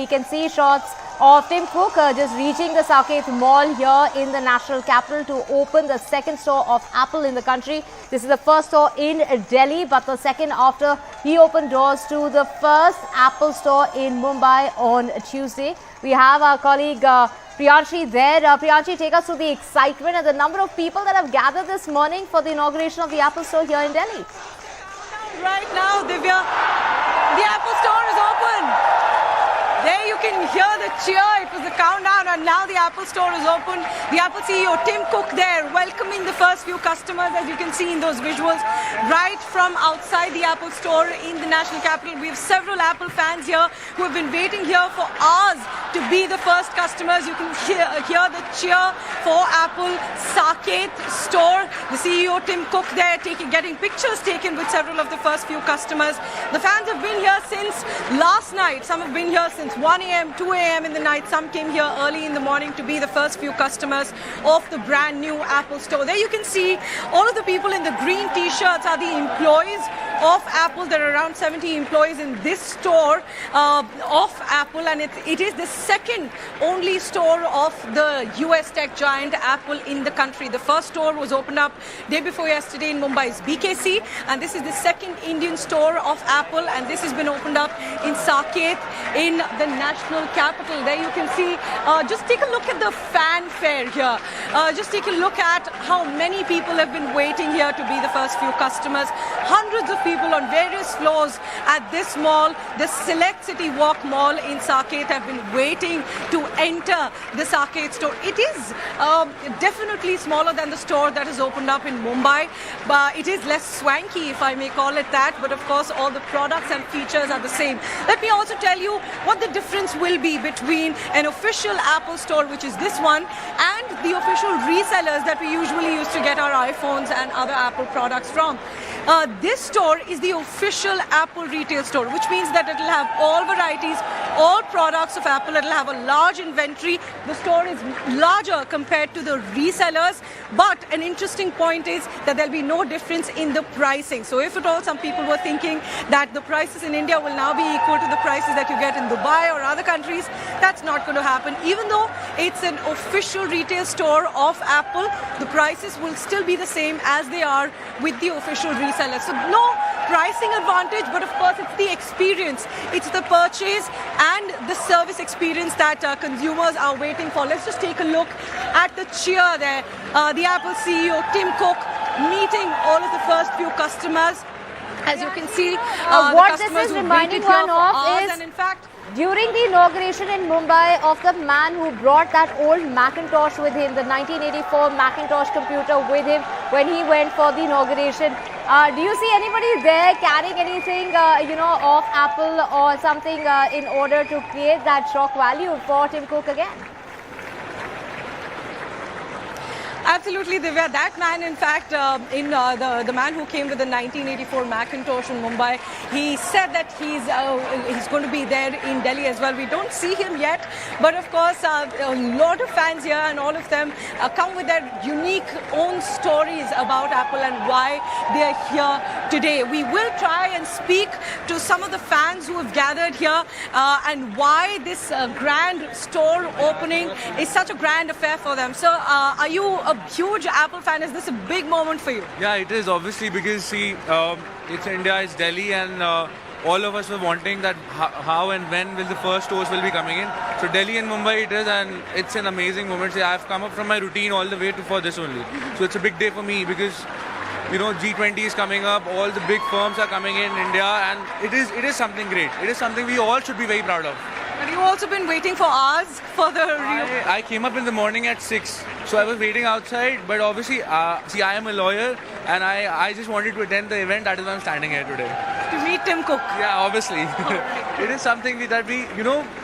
we can see shots of Tim Cook just reaching the Saket Mall here in the national capital to open the second store of Apple in the country. This is the first store in Delhi, but the second after he opened doors to the first Apple store in Mumbai on Tuesday. We have our colleague Priyanshi there. Priyanshi, take us through the excitement and the number of people that have gathered this morning for the inauguration of the Apple store here in Delhi. Right now, Divya, the Apple store is open. There you can hear the cheer. It was the countdown and now the Apple store is open. The Apple CEO Tim Cook there welcoming the first few customers, as you can see in those visuals, right from outside the Apple store in the national capital. We have several Apple fans here who have been waiting here for hours to be the first customers. You can hear the cheer for Apple Saket store. The CEO Tim Cook there getting pictures taken with several of the first few customers. The fans have been here since last night. Some have been here since 1 a.m., 2 a.m. in the night. Some came here early in the morning to be the first few customers of the brand new Apple store. There you can see all of the people in the green t-shirts are the employees of Apple. There are around 70 employees in this store of Apple, and it is the second only store of the US tech giant Apple in the country. The first store was opened up day before yesterday in Mumbai's BKC, and this is the second Indian store of Apple, and this has been opened up in Saket in the national capital. There you can see, just take a look at the fanfare here. Just take a look at how many people have been waiting here to be the first few customers. Hundreds of people on various floors at this mall, the Select Citywalk mall in Saket, have been waiting to enter the Saket store. It is definitely smaller than the store that is opened up in Mumbai, but it is less swanky, if I may call it that. But of course, all the products and features are the same. Let me also tell you what the difference will be between an official Apple store, which is this one, and the official resellers that we usually use to get our iPhones and other Apple products from. This store is the official Apple retail store, which means that it will have all varieties, all products of Apple. It will have a large inventory. The store is larger compared to the resellers, but an interesting point is that there will be no difference in the pricing. So if at all some people were thinking that the prices in India will now be equal to the prices that you get in Dubai or other countries, that's not going to happen. Even though it's an official retail store of Apple, the prices will still be the same as they are with the official resellers. So no pricing advantage, but of course it's the experience. It's the purchase and the service experience that consumers are waiting for. Let's just take a look at the cheer there. The Apple CEO Tim Cook meeting all of the first few customers. As you can see, what this is reminding one of is, and in fact, during the inauguration in Mumbai of the man who brought that old Macintosh with him, the 1984 Macintosh computer with him when he went for the inauguration. Do you see anybody there carrying anything, of Apple or something in order to create that shock value for Tim Cook again? Absolutely, Divya. That man, in fact, the man who came with the 1984 Macintosh in Mumbai, he said that he's going to be there in Delhi as well. We don't see him yet, but of course, a lot of fans here, and all of them come with their unique own stories about Apple and why they are here today. We will try and speak to some of the fans who have gathered here and why this grand store opening is such a grand affair for them. So, are you a huge Apple fan? Is this a big moment for you? Yeah, it is, obviously, because see, it's India, it's Delhi, and all of us were wanting that how and when will the first stores will be coming in. So Delhi and Mumbai it is, and it's an amazing moment. See, I've come up from my routine all the way for this only. So it's a big day for me because G20 is coming up, all the big firms are coming in India, and it is something great. It is something we all should be very proud of. Have you also been waiting for hours for the I came up in the morning at 6, so I was waiting outside, but obviously, see, I am a lawyer, and I just wanted to attend the event. That is why I'm standing here today. To meet Tim Cook. Yeah, obviously. It is something that we,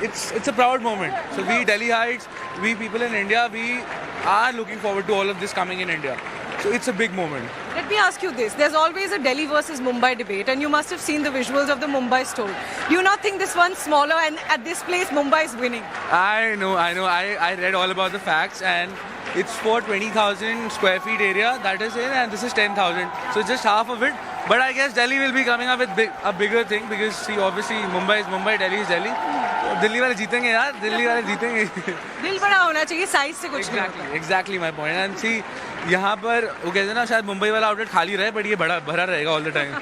it's a proud moment. So we Delhiites, we people in India, we are looking forward to all of this coming in India. So it's a big moment. Let me ask you this. There's always a Delhi versus Mumbai debate, and you must have seen the visuals of the Mumbai store. Do you not think this one's smaller, and at this place Mumbai is winning? I know. I read all about the facts, and it's for 20,000 square feet area, that is it, and this is 10,000. So it's just half of it. But I guess Delhi will be coming up with a bigger thing because, see, obviously Mumbai is Mumbai, Delhi is Delhi. Delhi वाले जीतेंगे यार, दिल्ली वाले जीतेंगे. दिल बड़ा होना चाहिए, size से कुछ नहीं होता. Exactly my point. And see, यहाँ पर वो कहते हैं ना शायद मुंबई वाला आउटलेट खाली रहे, बट ये बड़ा भरा रहेगा all the time.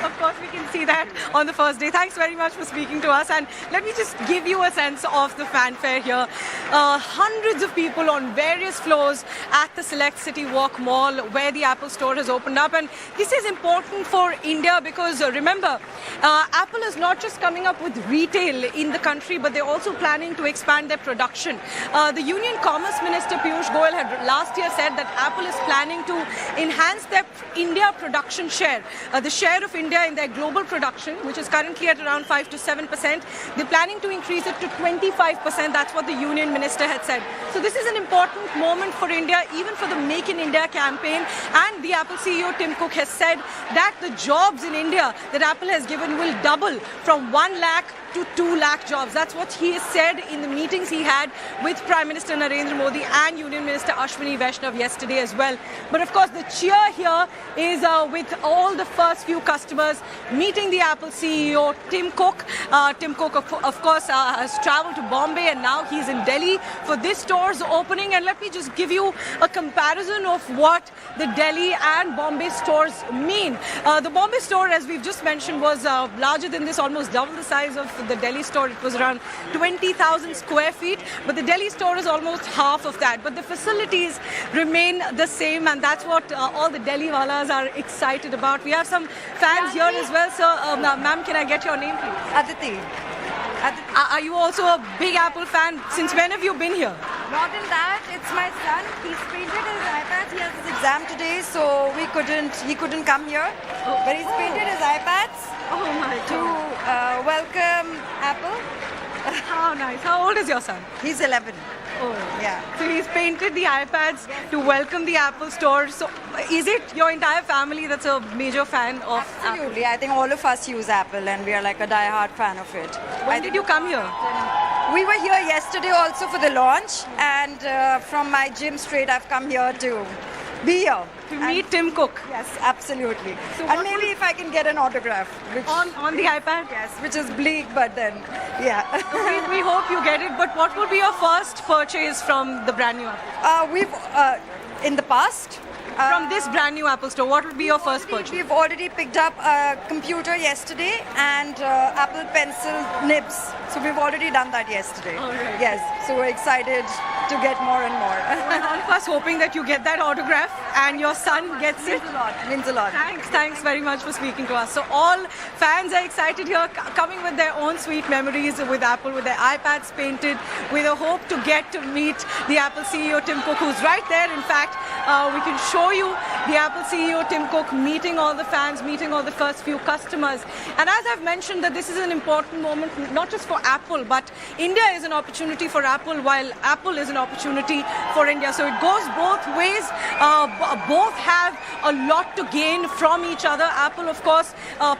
Of course, we can see that on the first day. Thanks very much for speaking to us. And let me just give you a sense of the fanfare here. Hundreds of people on various floors at the select Citywalk Mall where the Apple store has opened up. And this is important for India because remember, Apple is not just coming up with retail in the country, but they're also planning to expand their production. The Union Commerce Minister Piyush Goyal had last year said that Apple is planning to enhance their India production share. The share of India in their global production, which is currently at around 5 to 7%, they're planning to increase it to 25%. That's what the Union Minister had said. So this is an important moment for India, even for the Make in India campaign. And the Apple CEO Tim Cook has said that the jobs in India that Apple has given will double from 1 lakh to 2 lakh jobs. That's what he has said in the meetings he had with Prime Minister Narendra Modi and Union Minister Ashwini Vaishnav yesterday as well. But of course, the cheer here is with all the first few customers meeting the Apple CEO Tim Cook. Tim Cook, of course, has traveled to Bombay and now he's in Delhi for this store's opening. And let me just give you a comparison of what the Delhi and Bombay stores mean. The Bombay store, as we've just mentioned, was larger than this, almost double the size of the Delhi store. It was around 20,000 square feet, but the Delhi store is almost half of that. But the facilities remain the same, and that's what all the Delhi walas are excited about. We have some fans here as well. So, ma'am, can I get your name, please? Aditi. Are you also a big Apple fan? Since when have you been here? Not in that, it's my son. He's painted his iPad. He has his exam today, so he couldn't come here. But he's painted his iPads Oh my to welcome Apple. How nice. How old is your son? He's 11. Oh, Yeah. so he's painted the iPads to welcome the Apple store. So is it your entire family that's a major fan of Apple? Absolutely. I think all of us use Apple and we are like a die-hard fan of it. When did you come here? We were here yesterday also for the launch, and from my gym straight I've come here to be here. To meet Tim Cook Yes, absolutely. So And what maybe if I can get an autograph. Which, on the iPad? yes, which is bleak, but then, yeah. We hope you get it. But what would be your first purchase from the brand new Apple? We've, in the past, From this brand new Apple store, what would be your first purchase? we've already picked up a computer yesterday and Apple Pencil nibs. So we've already done that yesterday. All right. Yes, so we're excited to get more and more. All of us hoping that you get that autograph and your son gets it. Means a lot. Means a lot. Thanks very much for speaking to us. So all fans are excited here, coming with their own sweet memories with Apple, with their iPads painted, with a hope to get to meet the Apple CEO Tim Cook, who's right there. In fact, we can show you the Apple CEO Tim Cook meeting all the fans, meeting all the first few customers. And as I've mentioned, that this is an important moment, not just for Apple, but India is an opportunity for Apple, while Apple is an opportunity for India. So it goes both ways. Both have a lot to gain from each other. Apple, of course,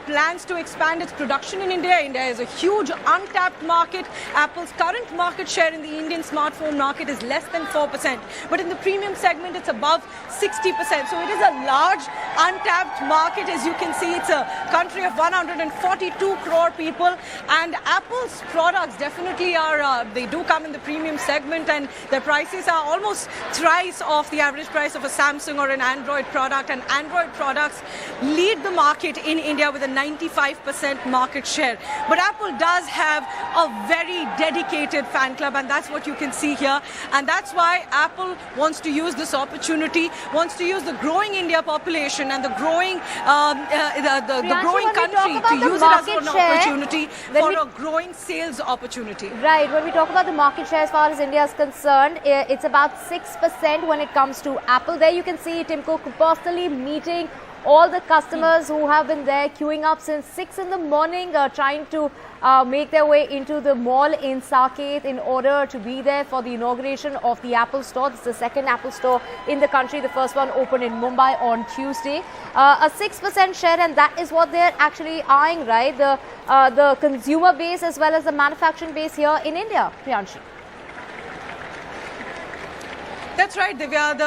plans to expand its production in India. India is a huge untapped market. Apple's current market share in the Indian smartphone market is less than 4%. But in the premium segment, it's above 60%. So it is a large untapped market. As you can see, it's a country of 142 crore people. And Apple's products definitely are, they do come in the premium segment, and their prices are almost thrice of the average price of a Samsung or an Android product. And Android products lead the market in India with a 95% market share. But Apple does have a very dedicated fan club, and that's what you can see here. And that's why Apple wants to use this opportunity, wants to use the growing India population and the growing the growing country to use it as an opportunity for a growing sales opportunity. Right, when we talk about the market share as far as India is concerned, it's about 6% when it comes to Apple. There you can see Tim Cook personally meeting all the customers who have been there queuing up since 6 in the morning, trying to make their way into the mall in Saket in order to be there for the inauguration of the Apple store. This is the second Apple store in the country. The first one opened in Mumbai on Tuesday. A 6% share, and that is what they're actually eyeing, right? The consumer base as well as the manufacturing base here in India. Priyanshi. That's right, Divya.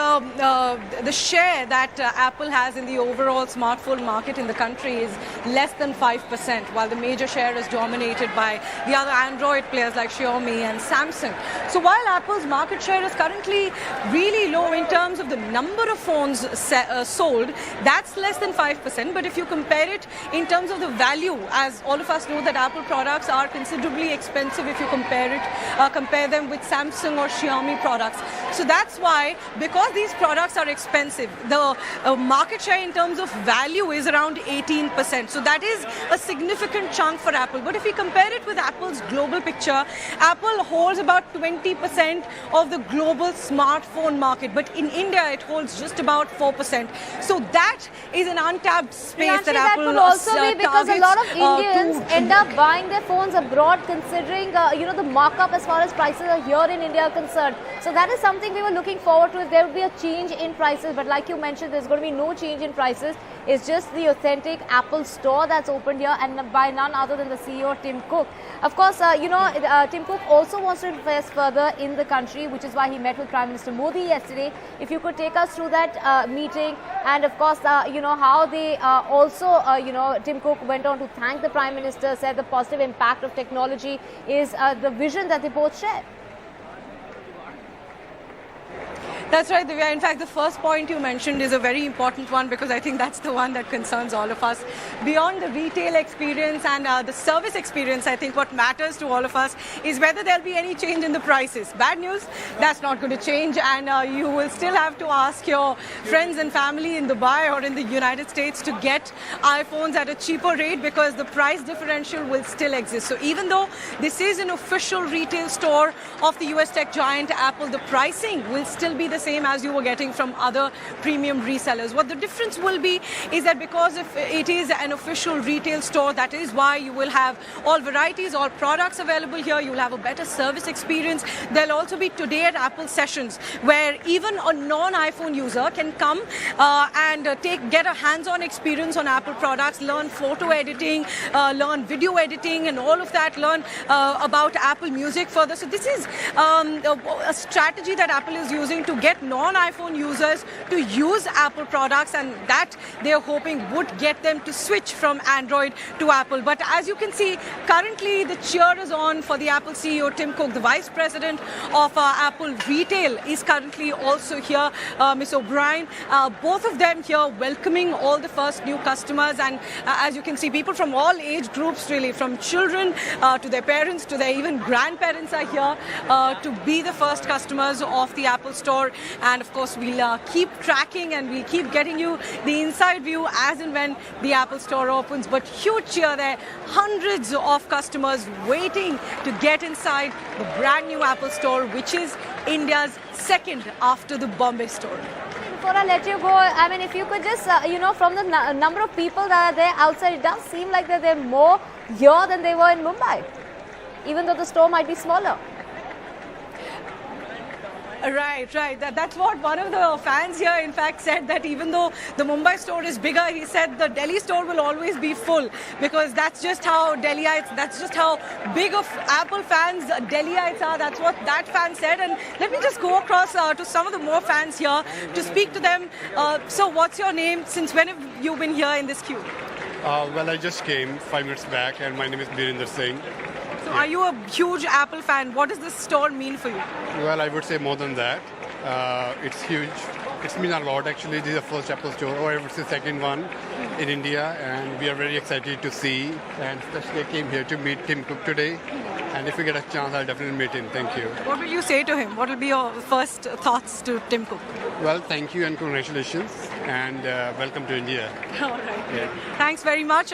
The share that Apple has in the overall smartphone market in the country is less than 5%, while the major share is dominated by the other Android players like Xiaomi and Samsung. So while Apple's market share is currently really low in terms of the number of phones sold, that's less than 5%. But if you compare it in terms of the value, as all of us know that Apple products are considerably expensive if you compare them with Samsung or Xiaomi products. So that's why, because these products are expensive, the market share in terms of value is around 18%. So that is a significant chunk for Apple. But if we compare it with Apple's global picture, Apple holds about 20% of the global smartphone market. But in India, it holds just about 4%. So that is an untapped space that Apple could also be because a lot of Indians end up buying their phones abroad, considering the markup as far as prices are here in India are concerned. So that is something we were looking forward to, if there would be a change in prices. But like you mentioned, there's going to be no change in prices. It's just the authentic Apple store that's opened here, and by none other than the CEO, Tim Cook. Of course, Tim Cook also wants to invest further in the country, which is why he met with Prime Minister Modi yesterday. If you could take us through that meeting, and of course, how they Tim Cook went on to thank the Prime Minister, said the positive impact of technology is the vision that they both share. That's right, Divya. In fact, the first point you mentioned is a very important one, because I think that's the one that concerns all of us. Beyond the retail experience and the service experience, I think what matters to all of us is whether there'll be any change in the prices. Bad news, that's not going to change, and you will still have to ask your friends and family in Dubai or in the United States to get iPhones at a cheaper rate, because the price differential will still exist. So even though this is an official retail store of the US tech giant Apple, the pricing will still be the same as you were getting from other premium resellers. What the difference will be is that because if it is an official retail store, that is why you will have all varieties, all products available here. You will have a better service experience. There'll also be Today at Apple sessions, where even a non-iPhone user can come and get a hands-on experience on Apple products, learn photo editing, learn video editing, and all of that, learn about Apple Music further. So this is a strategy that Apple is using to get non-iPhone users to use Apple products, and that they're hoping would get them to switch from Android to Apple. But as you can see, currently the cheer is on for the Apple CEO, Tim Cook. The Vice President of Apple Retail is currently also here, Ms. O'Brien. Both of them here welcoming all the first new customers, and as you can see, people from all age groups, really, from children to their parents to their even grandparents are here to be the first customers of the Apple Store. And of course, we'll keep tracking and we'll keep getting you the inside view as and when the Apple Store opens. But huge cheer there, hundreds of customers waiting to get inside the brand new Apple Store, which is India's second after the Bombay store. Before I let you go, I mean, if you could just, from the number of people that are there outside, it does seem like that they're more here than they were in Mumbai, even though the store might be smaller. Right. That's what one of the fans here, in fact, said, that even though the Mumbai store is bigger, he said the Delhi store will always be full, because that's just how Delhiites, that's just how big of Apple fans Delhiites are. That's what that fan said. And let me just go across to some of the more fans here to speak to them. So what's your name? Since when have you been here in this queue? Well, I just came 5 minutes back, and my name is Birinder Singh. So are you a huge Apple fan? What does this store mean for you? Well, I would say more than that. It's huge. It's mean a lot, actually. This is the first Apple store, or I would say second one in India, and we are very excited to see. And especially I came here to meet Tim Cook today. And if we get a chance, I'll definitely meet him. Thank you. What will you say to him? What will be your first thoughts to Tim Cook? Well, thank you and congratulations, and welcome to India. All right. Yeah. Thanks very much.